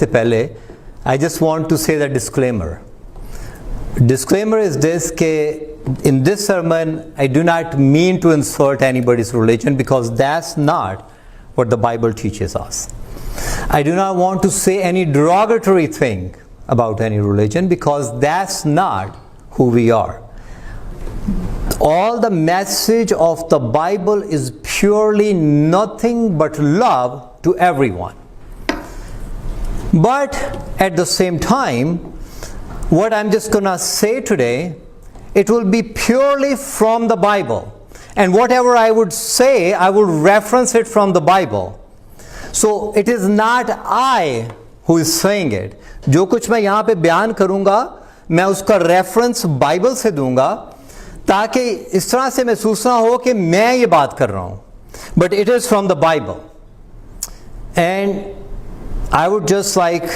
से पहले I just want to say the disclaimer. Disclaimer is this कि in this sermon I do not mean to insult anybody's religion because that's not what the Bible teaches us. I do not want to say any derogatory thing about any religion because that's not who we are. All the message of the Bible is purely nothing but love to everyone. But at the same time, what I'm just gonna say today, it will be purely from the Bible. And whatever I would say, I will reference it from the Bible. So it is not I who is saying it. जो कुछ मैं यहाँ पे बयान करूँगा, मैं उसका reference Bible से दूंगा ताकि इस तरह से महसूस ना हो कि मैं ये बात कर रहा हूँ. But it is from the Bible. And I would just like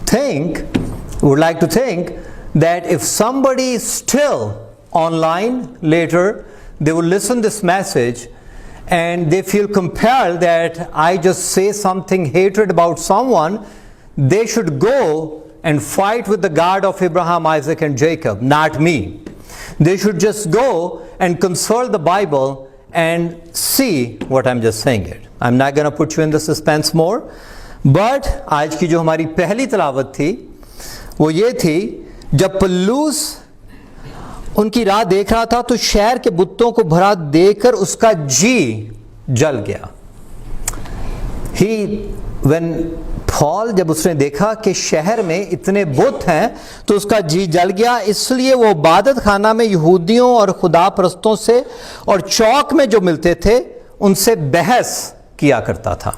to think that if somebody is still online later, they will listen this message and they feel compelled that I just say something hatred about someone, they should go and fight with the God of Abraham, Isaac and Jacob, not me. They should just go and consult the Bible and see what I'm just saying it. I'm not going to put you in the suspense more. But आज की जो हमारी पहली तलावत थी वो ये थी, जब पल्लूस उनकी राह देख रहा था तो शहर के बुतों को भरा देखकर उसका जी जल गया. Paul जब उसने देखा कि शहर में इतने बुत हैं तो उसका जी जल गया. इसलिए वो इबादत खाना में यहूदियों और खुदा परस्तों से और चौक में जो मिलते थे उनसे बहस किया करता था.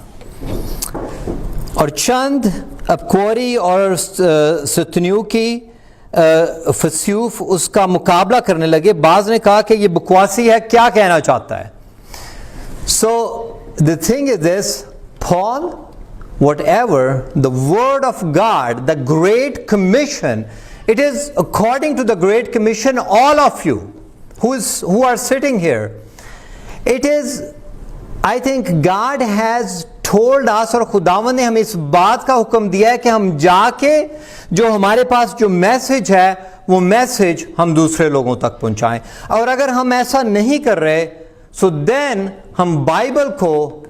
और चंद अबकोरी और सतन्यूकी फस्यूफ उसका मुकाबला करने लगे. बाज ने कहा कि ये बकवासी है, क्या कहना चाहता है. So the thing is this, Paul, whatever the word of God, the Great Commission, it is according to the Great Commission, all of you who are sitting here, it is, I think God has told us, और खुदावन ने हमें इस बात का हुक्म दिया है कि हम जाके जो हमारे पास जो मैसेज है वो मैसेज हम दूसरे लोगों तक पहुंचाएं. और अगर हम ऐसा नहीं कर रहे, so then हम बाइबल को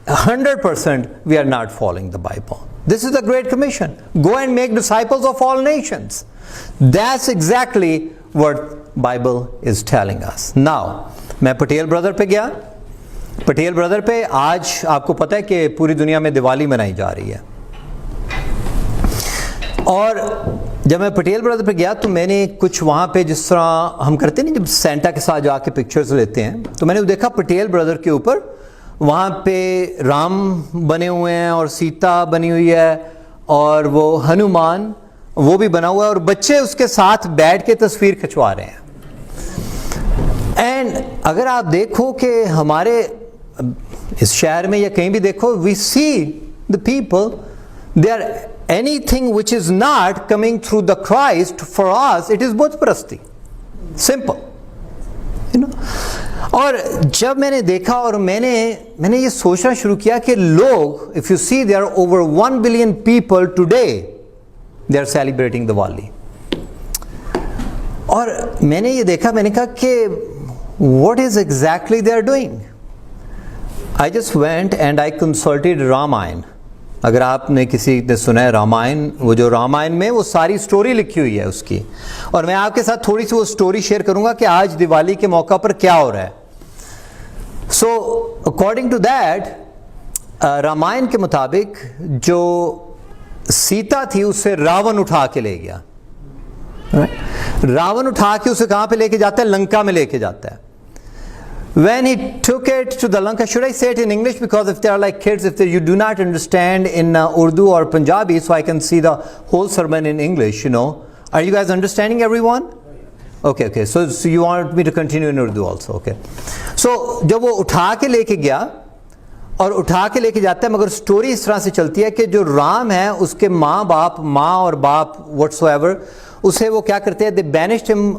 100% we are not following the Bible. This is the Great Commission. Go and make disciples of all nations. That's exactly what Bible is telling us. Now, मैं पटेल ब्रदर पे गया. पटेल ब्रदर पे आज आपको पता है कि पूरी दुनिया में दिवाली मनाई जा रही है. और जब मैं पटेल ब्रदर पे गया तो मैंने कुछ वहाँ पे जिस तरह हम करते हैं ना, जब सेंटा के साथ जाके पिक्चर्स लेते हैं, तो मैंने देखा पटेल ब्रदर के ऊपर वहाँ पे राम बने हुए हैं और सीता बनी हुई है और वो हनुमान वो भी बना हुआ है और बच्चे उसके साथ बैठ के तस्वीर खिंचवा रहे हैं. एंड अगर आप देखो कि हमारे इस शहर में या कहीं भी देखो, we see the people, they are anything which is not coming through the Christ, for us it is बुत परस्ती. Simple, you know. और जब मैंने देखा और मैंने ये सोचना शुरू किया कि लोग, if you see, there are over 1 billion people today, they are celebrating Diwali. और मैंने ये देखा, मैंने कहा कि what is exactly they are doing? I just went and I consulted Ramayan. अगर आपने किसी ने सुना है रामायण, वो जो रामायण में वो सारी स्टोरी लिखी हुई है उसकी, और मैं आपके साथ थोड़ी सी वो स्टोरी शेयर करूंगा कि आज दिवाली के मौका पर क्या हो रहा है. So according to that, Ramayan के मुताबिक जो सीता थी उसे रावण उठा के ले गया. रावण उठा के उसे कहां पे लेके जाता है? लंका में लेके जाता है. When he took it to the Lanka, should I say it in English, because if they are like kids, if you do not understand in Urdu or Punjabi, so I can see the whole sermon in English, you know. Are you guys understanding, everyone? Okay. So you want me to continue in Urdu also, okay. So जब वो उठा के लेके गया और उठा के लेके जाता है, मगर स्टोरी इस तरह से चलती है कि जो राम है उसके माँ और बाप whatsoever, उसे वो क्या करते हैं, they banished him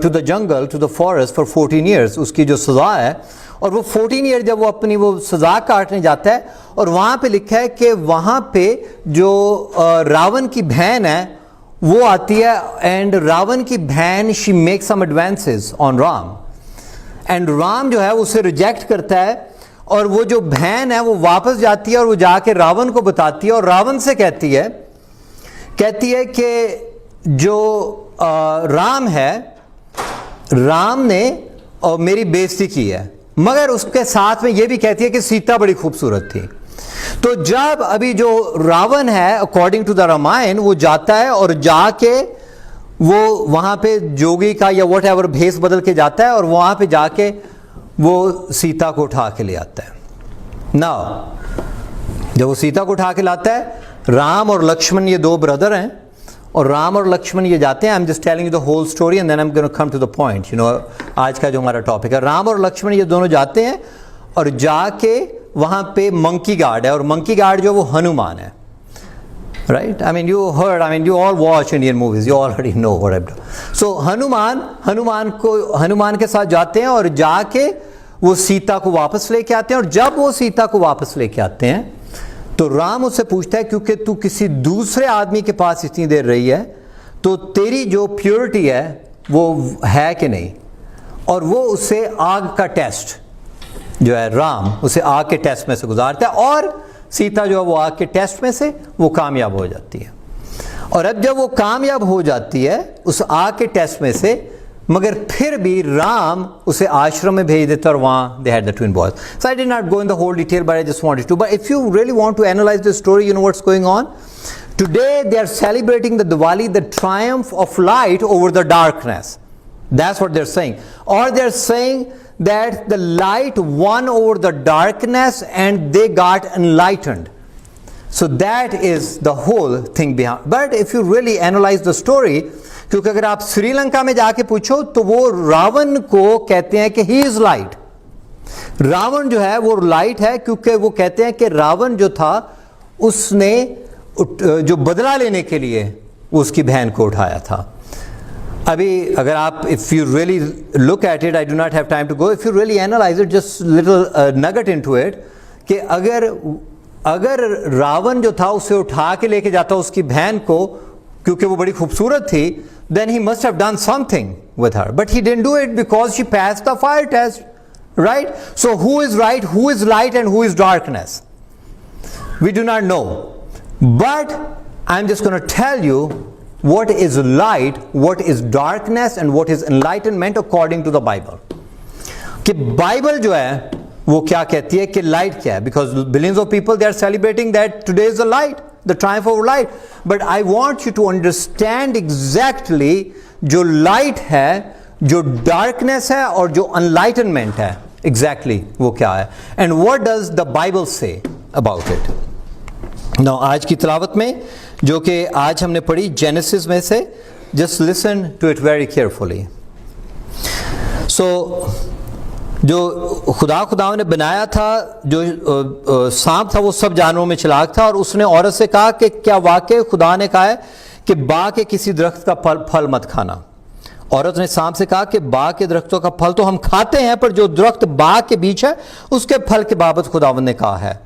to the jungle, to the forest for 14 years. उसकी जो सज़ा है और वो 14 ईयर जब वो अपनी वो सजा काटने जाता है, और वहाँ पे लिखा है कि वहाँ पे जो रावण की बहन है वो आती है, एंड रावण की बहन she make some advances on Ram, and Ram जो है उसे रिजेक्ट करता है, और वो जो बहन है वो वापस जाती है और वो जाके रावण को बताती है, और रावण से कहती है कि जो राम है, राम ने और मेरी बेइज्जती की है, मगर उसके साथ में ये भी कहती है कि सीता बड़ी खूबसूरत थी। तो जब अभी जो रावण है अकॉर्डिंग टू द रामायण वो जाता है और जाके वो वहां पे जोगी का या वट एवर भेष बदल के जाता है और वहां पे जाके वो सीता को उठा के ले आता है। ना जब वो सीता को उठा के लाता है, राम और लक्ष्मण ये दो ब्रदर हैं, और राम और लक्ष्मण ये जाते हैं, I am just telling you the whole story and then I am gonna come to the point, you know आज का जो हमारा टॉपिक है। राम और लक्ष्मण ये दोनों जाते हैं और जाके वहां पे मंकी गार्ड है, और मंकी गार्ड जो वो हनुमान है, right? I mean you heard, I mean you all watch Indian movies, you already know what I do. So Hanuman के साथ जाते हैं और जाके वो सीता को वापस लेके आते हैं, और जब वो सीता को वापस लेके आते हैं तो राम उससे पूछता है क्योंकि तू किसी दूसरे आदमी के पास इतनी देर रही है तो तेरी जो प्योरिटी है वो है कि नहीं, और वो उससे आग का टेस्ट जो है, राम उसे आग के टेस्ट में से गुजारता है, और सीता जो है वो आग के टेस्ट में से वो कामयाब हो जाती है। और अब जब वो कामयाब हो जाती है उस आग के टेस्ट में से, मगर फिर भी राम उसे आश्रम में भेज देता, और वहाँ they had the twin boys. So I did not go in the whole detail, but I just wanted to. But if you really want to analyze the story, you know what's going on. Today they are celebrating the Diwali, the triumph of light over the darkness. That's what they're saying. Or they're saying that the light won over the darkness and they got enlightened. So that is the whole thing behind. But if you really analyze the story, क्योंकि अगर आप श्रीलंका में जाके पूछो तो वो रावण को कहते हैं कि ही इज लाइट। रावण जो है वो लाइट है, क्योंकि वो कहते हैं कि रावण जो था उसने जो बदला लेने के लिए उसकी बहन को उठाया था। अभी अगर आप if you really look at it, I do not have time to go, if you really analyze it, just little nugget into it, कि अगर रावण जो था उसे उठा के लेके जाता उसकी बहन को, क्योंकि वो बड़ी खूबसूरत थी, then he must have done something with her, but he didn't do it because she passed the fire test, right? So who is right, who is light, and who is darkness? We do not know, but I'm just going to tell you what is light, what is darkness, and what is enlightenment according to the Bible. कि Bible जो है वो क्या कहती है कि light क्या है, because billions of people they are celebrating that today is the light, the triumph of light. But I want you to understand exactly जो light है, जो darkness है, और जो enlightenment है, exactly वो क्या है, and what does the Bible say about it. Now आज की तिलावत में जो कि आज हमने पढ़ी जेनेसिस में से, just listen to it very carefully. So जो खुदा ने बनाया था, जो सांप था वो सब जानवरों में चालाक था, और उसने औरत से कहा कि क्या वाकई खुदा ने कहा है कि बाग के किसी दरख्त का फल मत खाना। औरत ने सांप से कहा कि बाग के दरख्तों का फल तो हम खाते हैं, पर जो दरख्त बाग के बीच है उसके फल के बाबत खुदावंद ने कहा है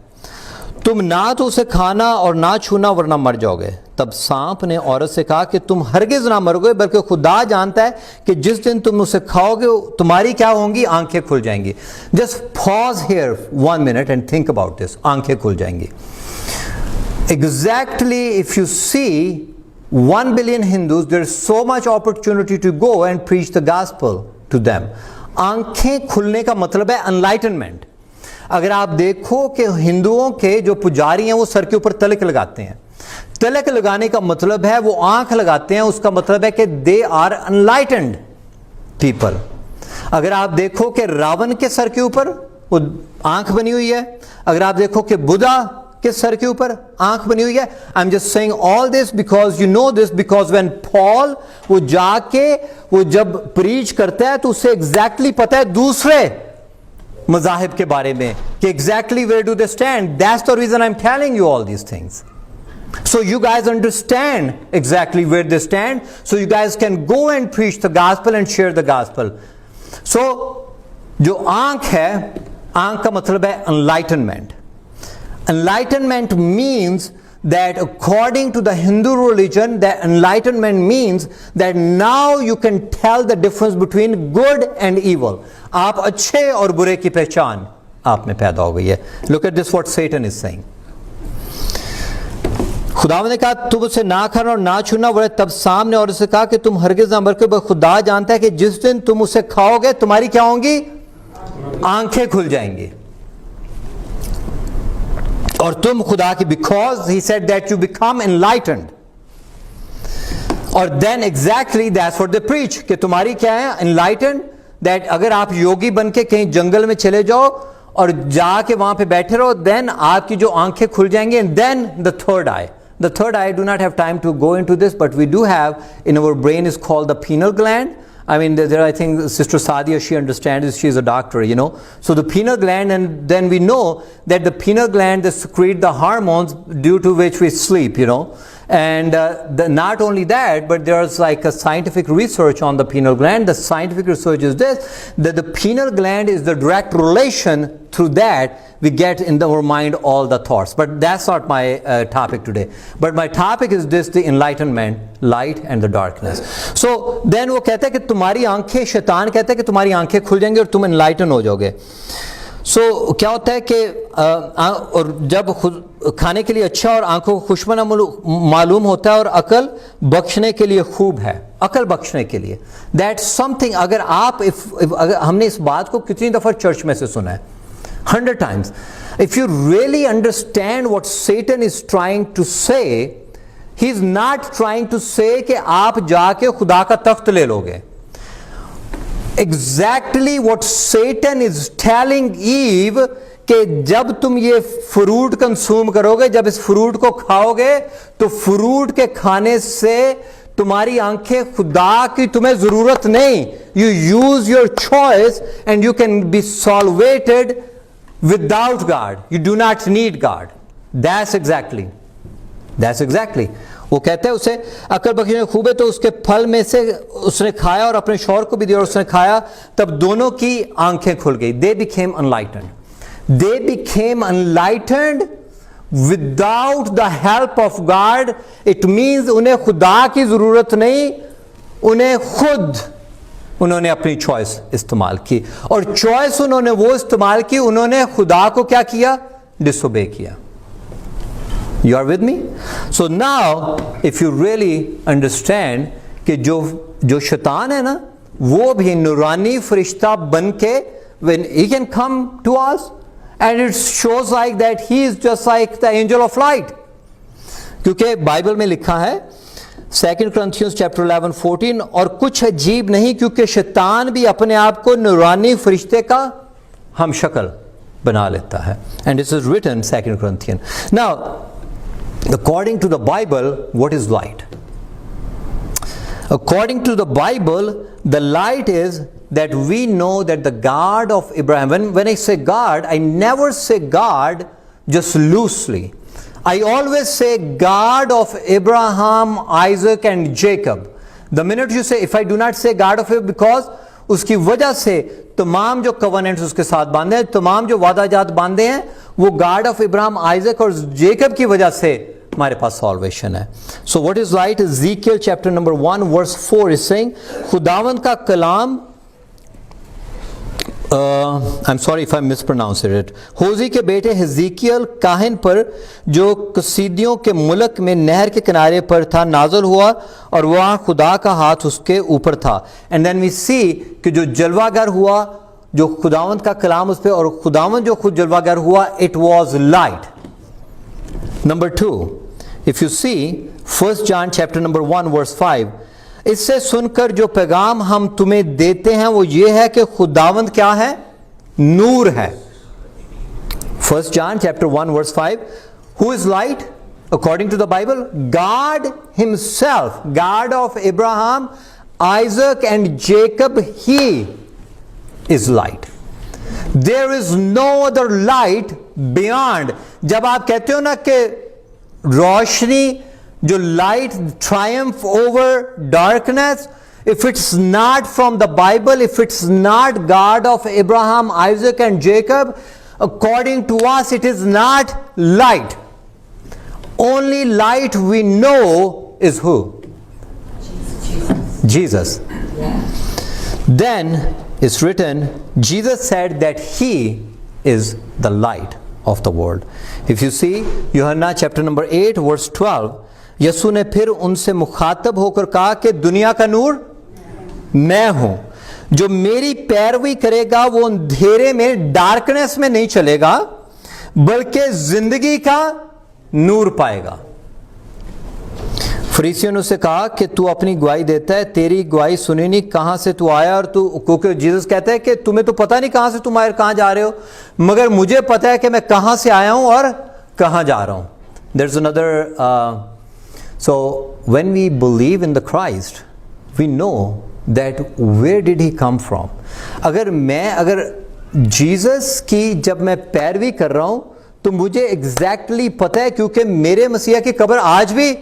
तुम ना तो उसे खाना और ना छूना वरना मर जाओगे। तब सांप ने औरत से कहा कि तुम हरगिज ना मरोगे, बल्कि खुदा जानता है कि जिस दिन तुम उसे खाओगे तुम्हारी क्या होंगी, आंखें खुल जाएंगी। Just pause here 1 minute and think about this. आंखें खुल जाएंगी। Exactly if you see 1 billion Hindus, there is so much opportunity to go and preach the gospel to them. आंखें खुलने का मतलब है एनलाइटनमेंट। अगर आप देखो कि हिंदुओं के जो पुजारी हैं वो सर के ऊपर तिलक लगाते हैं। तिलक लगाने का मतलब है वो आंख लगाते हैं, उसका मतलब है कि दे आर अनलाइटेंड पीपल। अगर आप देखो कि रावण के सर के ऊपर वो आंख बनी हुई है, अगर आप देखो कि बुद्धा के सर के ऊपर आंख बनी हुई है। आई am just saying all this because you know this, because when Paul वो जाके वो जब प्रीच करता है तो उसे एग्जैक्टली पता है दूसरे मज़ाहिब के बारे में कि exactly where do they stand. That's the reason I am telling you all these things, so you guys understand exactly where they stand, so you guys can go and preach the gospel and share the gospel. So जो आंख है आंख का मतलब है enlightenment. Enlightenment means that according to the Hindu religion, that enlightenment means that now you can tell the difference between good and evil. आप अच्छे और बुरे की पहचान आप में पैदा हो गई है. Look at this, what Satan is saying. खुदावंद ने कहा तुम उसे ना खाना और ना छूना, बोले तब सामने और उसे कहा कि तुम हरगिज़ ना मरो, खुदा जानता है कि जिस दिन तुम उसे खाओगे तुम्हारी क्या होंगी, आंखें खुल जाएंगी और तुम खुदा की, because he said that you become enlightened. और then exactly that's what they preach कि तुम्हारी क्या है, एनलाइटेंड. दैट अगर आप योगी बन के कहीं जंगल में चले जाओ और जाके वहां पे बैठे रहो, देन आपकी जो आंखें खुल जाएंगी. And then the third eye, the third eye, I do not have time to go into this, but we do have in our brain is called the pineal gland. I mean, there I think Sister Sadia, she understands, she is a doctor, you know. So the pineal gland, and then we know that the pineal gland, they secrete the hormones due to which we sleep, you know. And not only that, but there's like a scientific research on the pineal gland. The scientific research is this, that the pineal gland is the direct relation, through that we get in our mind all the thoughts. But that's not my topic today. But my topic is this, the enlightenment, light and the darkness. So then वो कहता है कि तुम्हारी आंखें, शैतान कहता है कि तुम्हारी आंखें खुल जाएंगी और तुम enlighten हो जाओगे. So क्या होता है कि और जब खुद खाने के लिए अच्छा और आंखों को खुशबना मालूम होता है और अकल बख्शने के लिए खूब है, अकल बख्शने के लिए. That's something. अगर आप अगर हमने इस बात को कितनी दफ़ा चर्च में से सुना है, 100 times. If you really understand what Satan is trying to say, he is not trying to say कि आप जाके खुदा का तख्त ले लोगे. Exactly what Satan is telling Eve कि जब तुम ये फ्रूट कंज्यूम करोगे, जब इस फ्रूट को खाओगे, तो फ्रूट के खाने से तुम्हारी आंखें खुदा की तुम्हें जरूरत नहीं. You use your choice and you can be salvated without God. You do not need God. That's exactly. वो कहते हैं उसे अकल बख्शने खूब है, तो उसके फल में से उसने खाया और अपने शौहर को भी दिया और उसने खाया, तब दोनों की आंखें खुल गई. They became enlightened. They became enlightened without the help of God. It means उन्हें खुदा की जरूरत नहीं, उन्हें खुद उन्होंने अपनी चॉइस इस्तेमाल की. और चॉइस उन्होंने वो इस्तेमाल की, उन्होंने खुदा को क्या किया, डिसोबे किया. You are with me? So now if you really understand कि जो शैतान है ना, वो भी नूरानी फरिश्ता बन के, when he can come to us and it shows like that he is just like the angel of light. क्योंकि बाइबल में लिखा है 2 Corinthians chapter 11:14, और कुछ अजीब नहीं क्योंकि शैतान भी अपने आप को नूरानी फरिश्ते का हम शक्ल बना लेता है. And this is written 2 Corinthians. Now according to the Bible, what is light? According to the Bible, the light is that we know that the God of Abraham, when I say God, I never say God just loosely. I always say God of Abraham, Isaac and Jacob. The minute you say, if I do not say God of Abraham, because उसकी वजह से तमाम जो कवनेंट्स उसके साथ बांधे हैं, तमाम जो वादाजात बांधे हैं, वो गॉड ऑफ इब्राहिम, आइजक और जेकब की वजह से हमारे पास सॉल्वेशन है. So what is light? Ezekiel chapter number 1 verse 4 is saying, खुदावंद का कलाम, I am sorry if I mispronounce it, होजी के बेटे हिजकियल काहिन पर जो कसीदियों के मुल्क में नहर के किनारे पर था नाज़िल हुआ और वहाँ खुदा का हाथ उसके ऊपर था. एंड देन वी सी कि जो जलवागर हुआ, जो खुदावंद का कलाम उस पर, और खुदावंद जो खुद जलवागर हुआ, it was light. Number 2, if you see 1 John chapter number 1 verse 5, इससे सुनकर जो पैगाम हम तुम्हें देते हैं वो ये है कि खुदावंद क्या है, नूर है. 1 John chapter 1 verse 5, who is light according to the Bible? God himself, God of Abraham, Isaac and Jacob, he is light. There is no other light beyond. जब आप कहते हो ना कि रोशनी, जो light Triumph over darkness, if it's not from the Bible, if it's not God of Abraham, Isaac and Jacob, according to us it is not light. Only light we know is who? Jesus. Then it's written, Jesus said that he is the light of the world. If you see यूहन्ना chapter number 8 verse 12, Yesu ने फिर उनसे मुखातब होकर कहा कि दुनिया का नूर मैं हूं, जो मेरी पैरवी करेगा वो अंधेरे में, डार्कनेस में नहीं चलेगा, बल्कि जिंदगी का नूर पाएगा। फरीसियों ने उससे कहा कि तू अपनी गवाही देता है, तेरी गवाही सुनी नहीं, कहां से तू आया? और तू, क्योंकि जीसस कहता है कि तुम्हें तो पता नहीं कहां से तुम आए, कहां जा रहे हो, मगर मुझे पता है कि मैं कहां से आया हूं और कहां जा रहा हूं। There's another so when we believe in the Christ, we know that where did he come from. अगर जीसस की जब मैं पैरवी कर रहा हूं तो मुझे एग्जैक्टली पता है, क्योंकि मेरे मसीहा की कब्र आज भी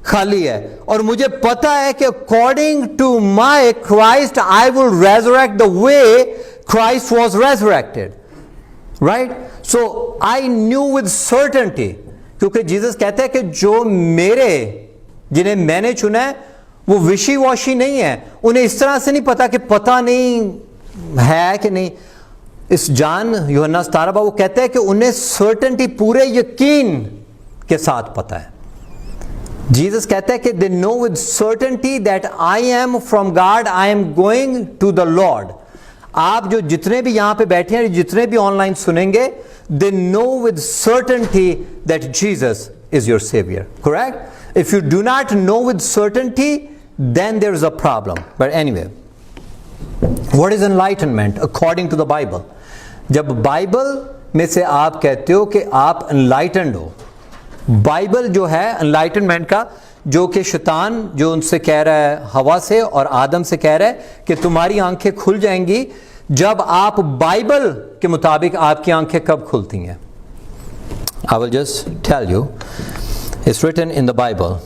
खाली है, और मुझे पता है कि according to my Christ I will resurrect the way Christ was resurrected, right? So I knew with certainty, क्योंकि जीसस कहते हैं कि जो मेरे, जिन्हें मैंने चुना है वो विशी वॉशी नहीं है, उन्हें इस तरह से नहीं पता कि पता नहीं है कि नहीं। इस जान यूहन्ना 17 वो कहते हैं कि उन्हें सर्टेनिटी, पूरे यकीन के साथ पता है। जीसस कहता है कि they know with certainty that I am from God, I am going to the Lord. आप जो जितने भी यहां पे बैठे हैं, जितने भी ऑनलाइन सुनेंगे, they know with certainty that Jesus is your savior, correct? If you do not know with certainty, then there is a problem. But anyway, what is enlightenment according to the Bible? जब Bible में से आप कहते हो कि आप enlightened हो, Bible जो है enlightenment का, जो कि शैतान जो उनसे कह रहा है, हवा से और आदम से कह रहा है कि तुम्हारी आंखें खुल जाएंगी जब आप बाइबल के मुताबिक, आपकी आंखें कब खुलती हैं? I will just tell you. It's written in the Bible.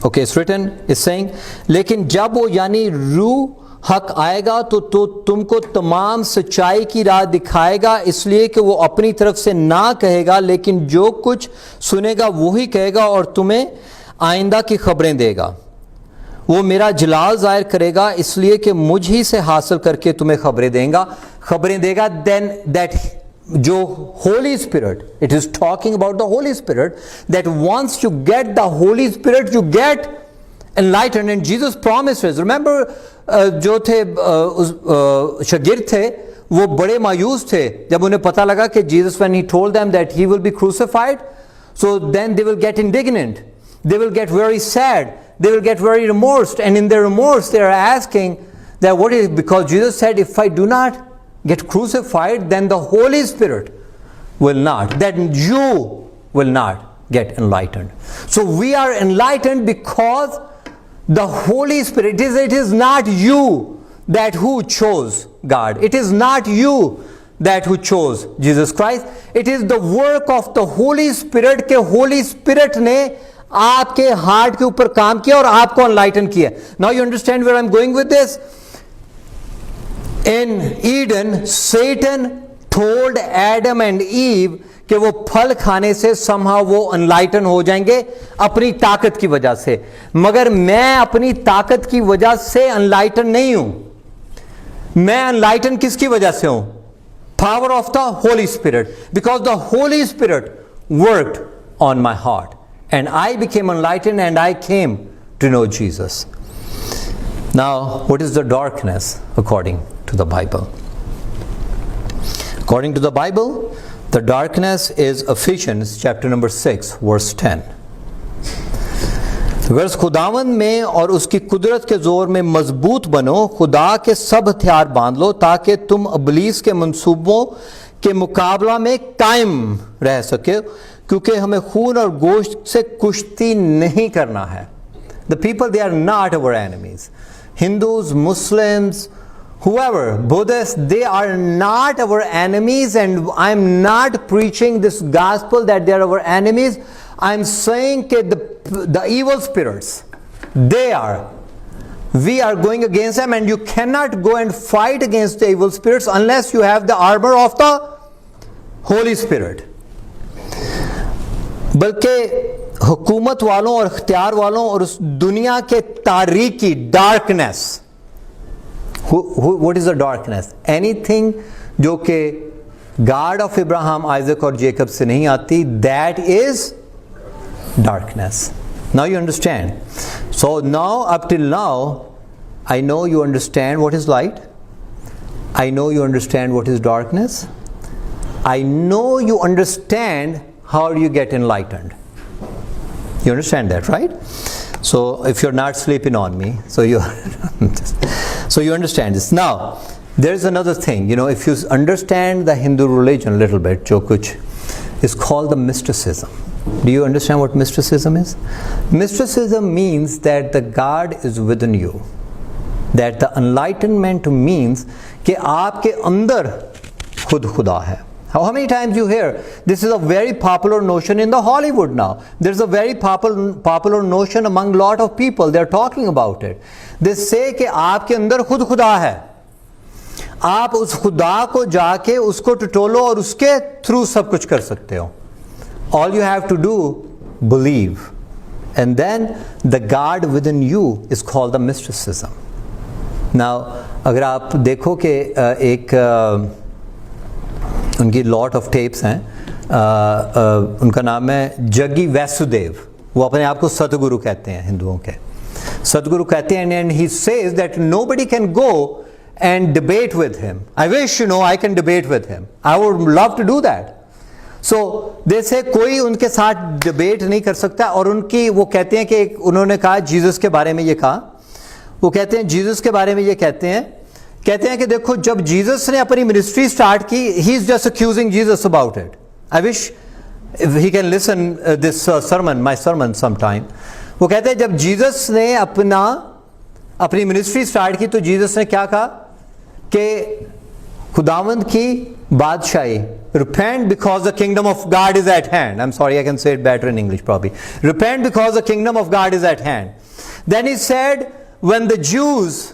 Okay, it's written, it's saying, लेकिन जब वो यानी रूह हक आएगा तो तुमको तमाम सच्चाई की राह दिखाएगा, इसलिए कि वो अपनी तरफ से ना कहेगा, लेकिन जो कुछ सुनेगा वही कहेगा और तुम्हें आइंदा की खबरें देगा। वो मेरा जलाल जाहिर करेगा, इसलिए कि मुझ ही से हासिल करके तुम्हें खबरें देगा। देन दैट जो holy spirit, it is talking about the holy spirit, that once you get the holy spirit you get enlighten. And Jesus promises, remember जो थे शागिर्द थे वो बड़े मायूस थे जब उन्हें पता लगा कि Jesus when he told them that he will be crucified, so then they will get indignant, they will get very sad, they will get very remorsed, and in their remorse they are asking that what is, because Jesus said if I do not get crucified then the Holy Spirit will not, that you will not get enlightened. So we are enlightened because the Holy Spirit, it is not you that who chose God, it is not you that who chose Jesus Christ, it is the work of the Holy Spirit के Holy Spirit ने आपके heart के ऊपर काम किया और आपको enlighten किया। Now you understand where I am going with this. In Eden Satan told Adam and Eve कि वो फल खाने से somehow वो अनलाइटन हो जाएंगे अपनी ताकत की वजह से, मगर मैं अपनी ताकत की वजह से अनलाइटन नहीं हूं। मैं अनलाइटन किसकी वजह से हूं? Power of the holy spirit, because the holy spirit worked on my heart and I became enlightened and I came to know Jesus. Now, what is the darkness according to the Bible? According to the Bible, the darkness is Ephesians chapter number 6 verse 10. गर्ज खुदावंद में और उसकी कुदरत के जोर में मजबूत बनो, खुदा के सब हथियार बांध लो ताकि तुम इब्लीस के मंसूबों के मुकाबला में कायम रह सके, क्योंकि हमें खून और गोश्त से कुश्ती नहीं करना है। The people, they are not our enemies. Hindus, Muslims, whoever, Buddhists, they are not our enemies, and I'm not preaching this gospel that they are our enemies. I'm saying that the evil spirits, they are we are going against them, and you cannot go and fight against the evil spirits unless you have the armor of the Holy Spirit. बल्कि हुकूमत वालों और इख्तियार वालों और उस दुनिया के तारीकी darkness, what is the darkness? Anything जो कि गॉड ऑफ इब्राहिम, आइजक और जेकब से नहीं आती, that is darkness. Now you understand. So now, up till now, I know you understand what is light. I know you understand what is darkness. I know you understand how you get enlightened. You understand that, right? So if you're not sleeping on me, so you so you understand this. Now there's another thing, you know, if you understand the Hindu religion a little bit, jo kuch is called the mysticism. Do you understand what mysticism is? Mysticism means that the God is within you. That the enlightenment means कि आपके अंदर खुद खुदा है. How many times you hear this is a very popular notion in the Hollywood now. There's a very popular notion among lot of people. They're talking about it. They say कि आपके अंदर खुद खुदा है. आप उस खुदा को जाके उसको टटोलो और उसके थ्रू सब कुछ कर सकते हो. All you have to do, believe. And then the God within you is called the mysticism. Now, अगर आप देखो कि एक उनकी लॉट ऑफ टेप्स हैं, उनका नाम है जग्गी वैसुदेव. वो अपने आप को सतगुरु कहते हैं, हिंदुओं के सतगुरु कहते हैं. And he says that nobody can go and debate with him. I wish, you know, I can debate with him. I would love to do that. So they say कोई उनके साथ डिबेट नहीं कर सकता. और उनकी वो कहते हैं कि उन्होंने कहा जीसस के बारे में ये कहा, वो कहते हैं जीसस के बारे में ये कहते हैं कि देखो जब जीसस ने अपनी मिनिस्ट्री स्टार्ट की, he is just accusing Jesus about it. I wish he can listen this sermon, my sermon some time. वो कहते हैं जब जीसस ने अपनी मिनिस्ट्री स्टार्ट की तो जीसस ने क्या कहा कि खुदावंद की बादशाही, repent because the kingdom of God is at hand. I'm sorry, I can say it better in English probably. Repent because the kingdom of God is at hand. Then he said, when the Jews,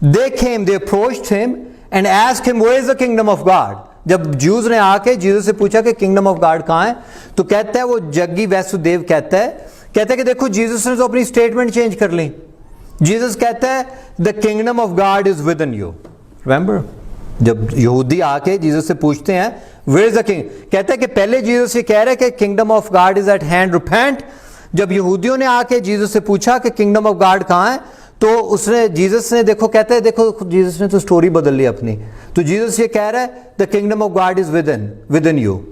they came, they approached him and asked him, where is the kingdom of God? जब Jews ने आके Jesus से पूछा कि kingdom of God कहाँ है, तो कहता है वो जग्गी वैसुदेव कहता है कि देखो जीसस ने तो अपनी स्टेटमेंट चेंज कर ली. जीसस कहता है the kingdom of God is within you. Remember? जब यहूदी आके जीसस से पूछते हैं वेयर इज द किंग, कहता है कि पहले जीसस ये कह रहे हैं कि kingdom of God is eight hand, repent. जब यहूदियों ने आके जीसस से पूछा कि किंगडम ऑफ गॉड कहाँ है, तो उसने जीसस ने देखो कहता है देखो जीसस ने तो स्टोरी बदल ली अपनी. तो जीसस ये कह रहा है the kingdom of God is within you.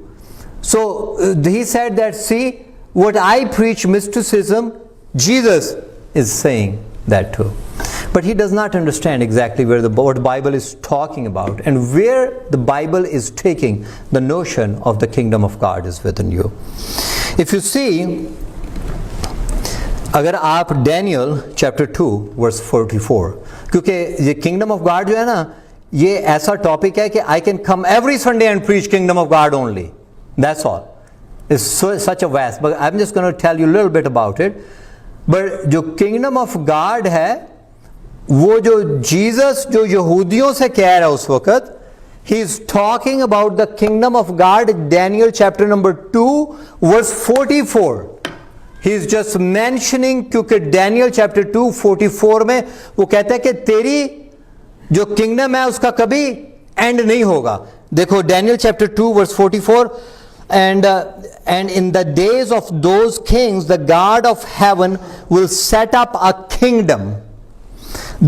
So he said that see what I preach mysticism, Jesus is saying that too. But he does not understand exactly where what Bible is talking about and where the Bible is taking the notion of the kingdom of God is within you. If you see, अगर आप Daniel chapter 2 verse 44, क्योंकि ये kingdom of God जो है ना, ये ऐसा topic है कि I can come every Sunday and preach kingdom of God only. That's all. It's such a vast, but I'm just going to tell you a little bit about it. But जो kingdom of God है, वो जो Jesus जो यहूदियों से कह रहा है उस वक्त, he is talking about the kingdom of God. Daniel chapter number 2 verse 44. He is just mentioning, क्योंकि डैनियल चैप्टर 2 44 में वो कहता है कि तेरी जो किंगडम है उसका कभी एंड नहीं होगा. देखो Daniel chapter 2 verse 44. And in the days of those kings, the God of heaven will set up a kingdom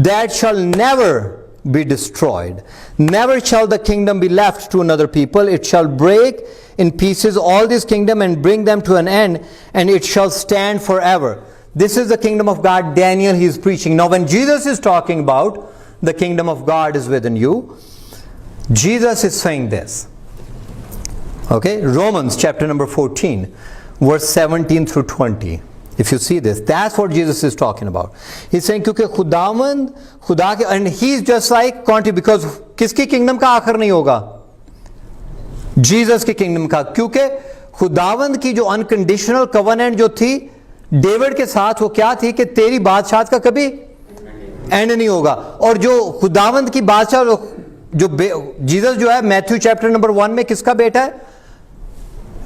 that shall never be destroyed. Never shall the kingdom be left to another people. It shall break in pieces all this kingdom and bring them to an end, and it shall stand forever. This is the kingdom of God Daniel he is preaching. Now when Jesus is talking about the kingdom of God is within you, Jesus is saying this. Okay, Romans chapter number 14 verse 17 through 20. If you see this, that's what Jesus is talking about. He's saying क्योंकि खुदावंद खुदा के, and he's just like because किसकी kingdom का आखिर नहीं होगा? Jesus की किंगडम का. क्योंकि खुदावंद की जो अनकंडीशनल कवनेंट जो थी डेविड के साथ, वो क्या थी कि तेरी बादशाहत का कभी एंड नहीं होगा। और जो खुदावंद की बादशाह जो जीसस जो है मैथ्यू चैप्टर नंबर 1 में किसका बेटा है?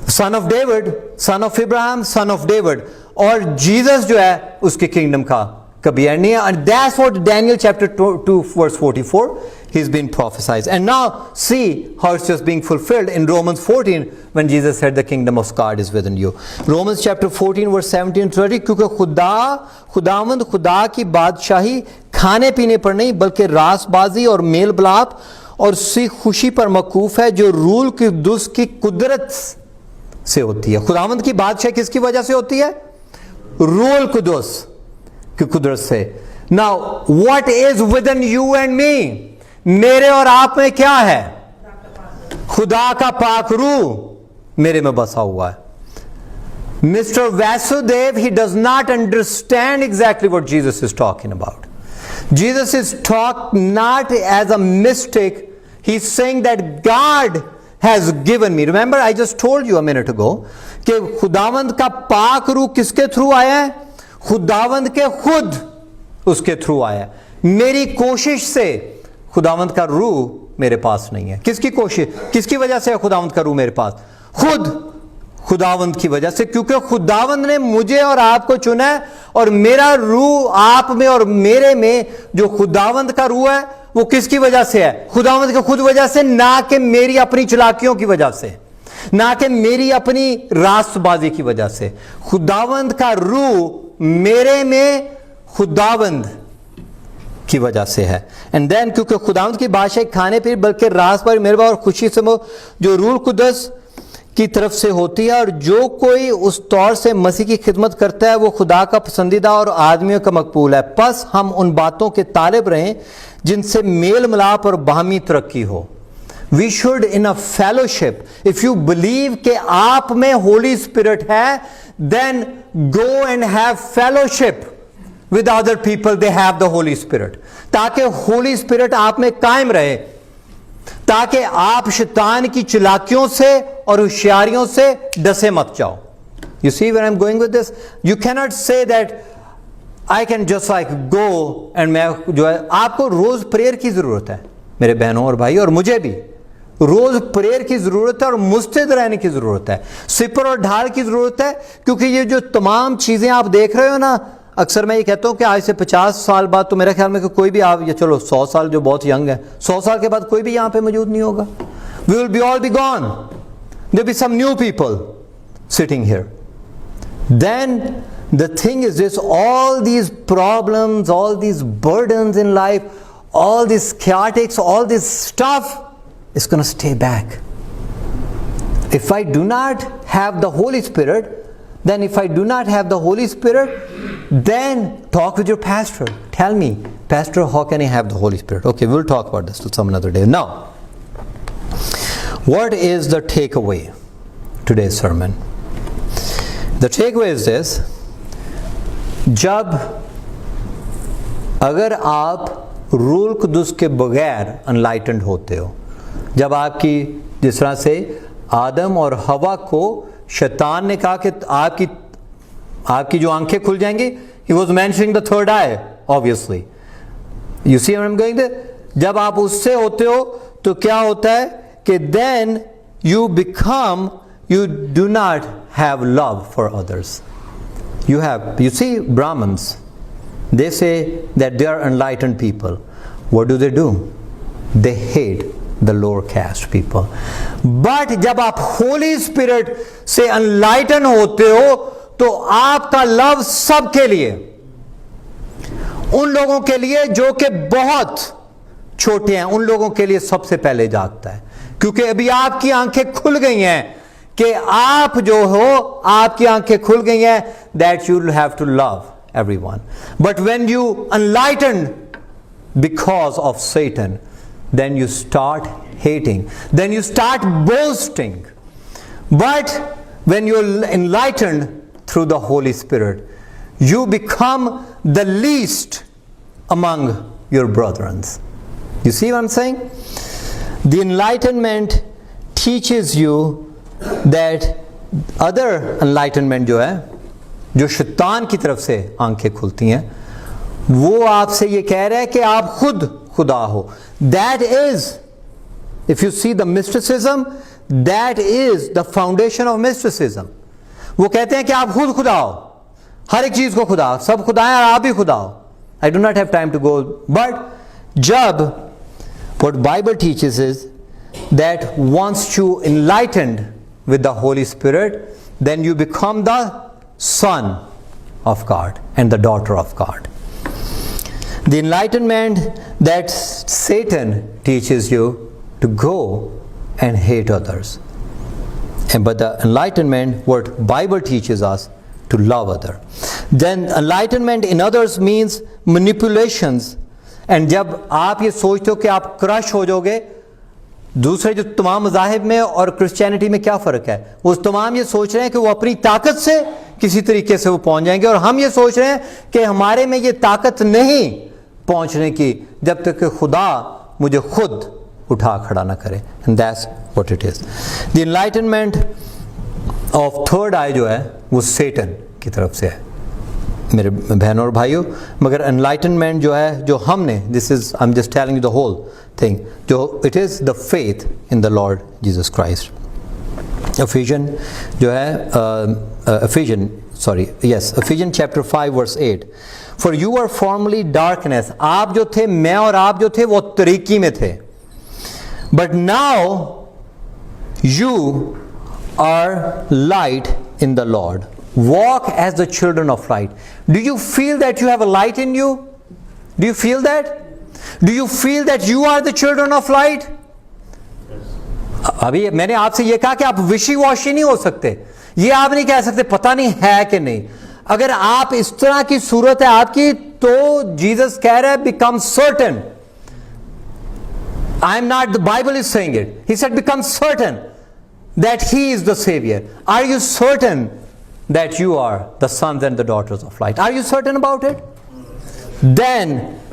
Son of David, son of Ibrahim, son of David. और जीसस जो है उसके किंगडम का कभी एंड नहीं है। And that's what Daniel chapter 2 verse 44 he's been prophesied. And now see how it's just being fulfilled in Romans 14 when Jesus said the kingdom of God is within you. Romans chapter 14 verse 17 and 30, क्योंकि खुदावंद खुदा की बादशाही खाने पीने पर नहीं बल्कि रासबाजी और मेल बलाप और सी खुशी पर मकूफ है जो रूल कुद्दुस की कुदरत से होती है। खुदावंद की बादशाही किसकी वजह से होती है? रूल कुद्दुस की कुदरत से। Now what is within you and me? मेरे और आप में क्या है? खुदा का पाक रूह मेरे में बसा हुआ है। Mister Vasudev, he does not understand exactly what Jesus is talking about. Jesus is talking not as a mystic. He's saying that God has given me. Remember, I just told you a minute ago कि खुदावंद का पाक रूह किसके through आया है? खुदावंद के खुद उसके थ्रू आया है। मेरी कोशिश से खुदावंद का रूह मेरे पास नहीं है। किसकी कोशिश, किसकी वजह से है खुदावंद का रूह मेरे पास? खुद खुदावंद की वजह से, क्योंकि खुदावंद ने मुझे और आपको चुना है। और मेरा रूह आप में और मेरे में जो खुदावंद का रूह है वो किसकी वजह से है? खुदावंद के खुद वजह से, ना कि मेरी अपनी चालाकियों की वजह से, ना कि मेरी अपनी रास्तबाजी की वजह से। खुदावंद का रूह मेरे में खुदावंद की वजह से है। एंड देन क्योंकि खुदावंद की बादशाही खाने पीने बल्कि रासबाजी मेहरबान और खुशी से जो रूल कुद्दस की तरफ से होती है। और जो कोई उस तौर से मसीह की खिदमत करता है वो खुदा का पसंदीदा और आदमियों का मकबूल है। बस हम उन बातों के तालिब रहें जिनसे मेल मिलाप और बाहमी तरक्की हो। We should in a fellowship, if you believe कि आप में होली स्पिरिट है, then go and have fellowship with other people they have the Holy Spirit, ताकि Holy Spirit आप में कायम रहे, ताकि आप शैतान की चालाकियों से और होशियारियों से डसे मत जाओ। You see where I'm going with this? You cannot say that I can just like go and मैं जो है, आपको रोज प्रेयर की जरूरत है मेरे बहनों और भाई, और मुझे भी रोज प्रेयर की जरूरत है और मुस्तैद रहने की जरूरत है, सिपर और ढाल की जरूरत है। क्योंकि ये जो तमाम चीजें आप देख रहे हो ना, अक्सर मैं ये कहता हूँ कि आज से 50 साल बाद तो मेरे ख्याल में कि कोई भी आप, या चलो 100 साल जो बहुत यंग है, 100 साल के बाद कोई भी यहाँ पे मौजूद नहीं होगा। We will be all be gone, there be some new people sitting here. Then the thing is this, all these problems, all these burdens in life, all this chaotics, all this stuff is going to stay back. If I do not have the Holy Spirit, then if I do not have the Holy Spirit, then talk with your pastor. Tell me, Pastor, how can I have the Holy Spirit? Okay, we'll talk about this some another day. Now, what is the takeaway today's sermon? The takeaway is this: जब अगर आप rule Quddus के बगैर अनलाइटेंड होते हो, जब आपकी जिस तरह से आदम और हवा को शैतान ने कहा कि आपकी जो आंखें खुल जाएंगी, he was mentioning the third eye, obviously. You see where I'm going there? जब आप उससे होते हो तो क्या होता है कि then you do not have love for others. You see Brahmins, they say that they are enlightened people. What do? They hate the lower caste people. But जब आप होली स्पिरिट से अनलाइटन होते हो तो आपका लव सबके लिए, उन लोगों के लिए जो कि बहुत छोटे हैं, उन लोगों के लिए सबसे पहले जागता है। क्योंकि अभी आपकी आंखें खुल गई हैं कि आप जो हो, आपकी आंखें खुल गई हैं, that you have to love everyone. But when you enlighten because of Satan, then you start hating, then you start boasting. But when you're enlightened through the Holy Spirit, you become the least among your brethren. You see what I'm saying? The enlightenment teaches you that other enlightenment जो है, जो शैतान की तरफ से आंखें खुलती हैं, वो आपसे ये कह रहा है कि आप खुद खुदा हो. That is, if you see the mysticism, that is the foundation of mysticism. वो कहते हैं कि आप खुद खुदा हो, हर एक चीज को खुदा, सब खुदा है और आप भी खुदा हो. I do not have time to go, but जब what Bible teaches is that once you enlightened with the Holy Spirit, then you become the son of God and the daughter of God. The enlightenment that Satan teaches you to go and hate others, but the enlightenment what Bible teaches us to love other. Then enlightenment in others means manipulations. And जब आप ये सोचते हो कि आप crush हो जाओगे, दूसरे जो तमाम मज़ाहिब में और क्रिश्चियनिटी में क्या फ़र्क है, वो तमाम ये सोच रहे हैं कि वो अपनी ताकत से किसी तरीके से वो पहुंच जाएंगे, और हम ये सोच रहे हैं कि हमारे में ये ताकत नहीं पहुंचने की जब तक कि खुदा मुझे खुद उठा खड़ा ना करे. And that's what it is. The enlightenment of third eye जो है वो सेटन की तरफ से है मेरे बहनों और भाइयों. मगर एनलाइटनमेंट जो है, जो हमने, this is I am just telling you the whole thing, जो it is the faith in the Lord Jesus Christ. Ephesians जो है, Ephesians chapter 5 verse 8, for you are formerly darkness. आप जो थे, मैं और आप जो थे, वो तरीकी में थे, but now you are light in the Lord. Walk as the children of light. Do you feel that you have a light in you? Do you feel that? Do you feel that you are the children of light? अभी मैंने आपसे ये कहा कि आप विशी washi नहीं हो सकते. ये आप नहीं कह सकते पता नहीं है कि नहीं. अगर आप इस तरह की सूरत है आपकी, तो जीसस कह रहा है become certain. I am not, the Bible is saying it. He said become certain that he is the Savior. Are you certain that you are the sons and the daughters of light? Are you certain about it? Then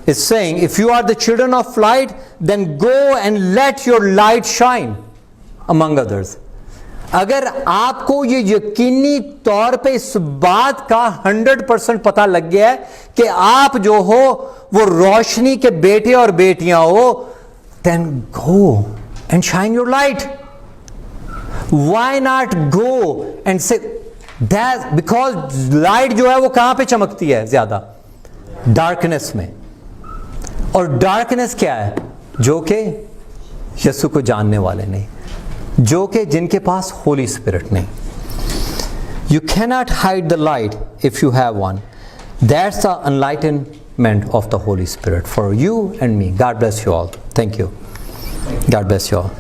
it's saying, if you are the children of light, then go and let your light shine among others. अगर आपको ये यकीनी तौर पे इस बात का 100% पता लग गया है कि आप जो हो वो रोशनी के बेटे और बेटियां हो, then go and shine your light. Why not go and say that? Because light जो है वो कहां पे चमकती है ज्यादा? डार्कनेस में. और डार्कनेस क्या है? जो कि यीशु को जानने वाले नहीं, जो कि जिनके पास होली स्पिरिट नहीं. You cannot hide the light if you have one. That's the enlightenment of the Holy Spirit for you and me. God bless you all. Thank you. God bless you all.